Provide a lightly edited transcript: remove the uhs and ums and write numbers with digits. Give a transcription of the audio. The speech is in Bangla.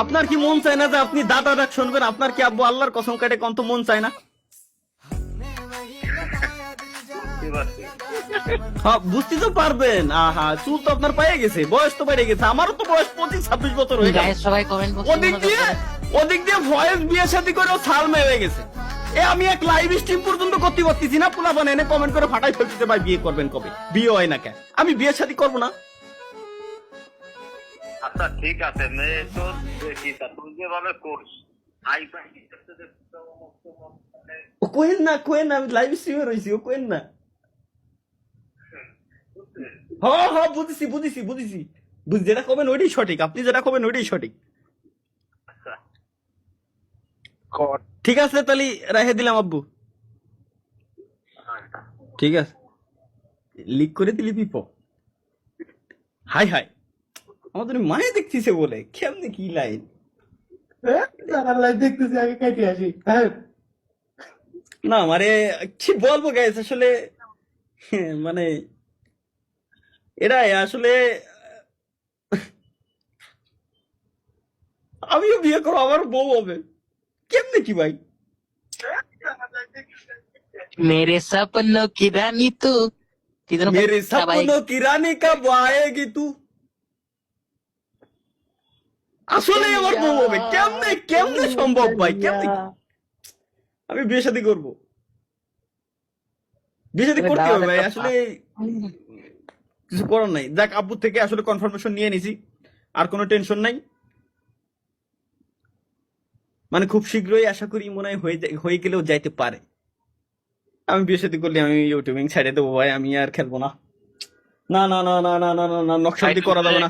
আপনার কি মন চায় না যে আপনি দাদা ডাক শুনবেন? আপনার কি আব্বু আল্লাহর কসম কাটে কত মন চায় না? হ্যাঁ, বুঝতে তো পারবেন। আহা, চুল তো আপনার পায়ে গেছে, বয়স তো বেড়ে গেছে। আমারও তো বয়স 25-26 বছর হয়ে গেছে। গাইস সবাই কমেন্ট ওদিক দিয়ে ভয়েস বিয়ে শাদী করে ছাল মেয়ে গেছে। আমি এক লাইভ স্ট্রিম পর্যন্ত করতে পারতেছি না, পোলা বান এনে কমেন্ট করে ফাটাই ফেলতেছে, ভাই বিয়ে করবেন কবে? বিয়ে হয় না কেন? আমি বিয়ে শাদী করবো না। আচ্ছা ঠিক আছে, মেয়ে তো দেখি তা তুই যেভাবে করিস ও কোয়েন না, আমি লাইভ স্ট্রিমে রয়েছি, ও কোয়েন না। হ্যাঁ বুঝেছি, যেটা করবেন ওইটাই সঠিক, আপনি যেটা করবেন ওইটাই সঠিক। ঠিক আছে, তাহলে রেখে দিলাম আব্বু। ঠিক আছে, লিক করে দিলি পিপ। হাই আমাদের মায়ে দেখতেছে বলে কেমনে কি লাইন। দেখতেছি আগে কেটে আসি। না মানে কি বলবো গাইস, আসলে মানে এরাই আসলে। আমিও বিয়ে করবো, আমার বউ হবে কেমনে কি ভাই? मेरे सपनों की रानी तू मेरे सपनों की रानी कब आएगी तू। আসলে আমার বউ হবে কেমনে সম্ভব ভাই? কেমনে আমি বিয়ে শাদী করবো? বিয়ে শাদী করতে হবে ভাই, আসলে কিছু করার নাই। যাক, আব্বু থেকে আসলে কনফার্মেশন নিয়ে নিছি, আর কোনো টেনশন নাই। মানে খুব শীঘ্রই আশা করি মনে হয় হয়ে গেলেও যাইতে পারে। আমি বিয়ে শাদী করলে আমি ইউটিউবিং ছেড়ে দেবো ভাই, আমি আর খেলবো না। না, নকশালদি করা যাবে না।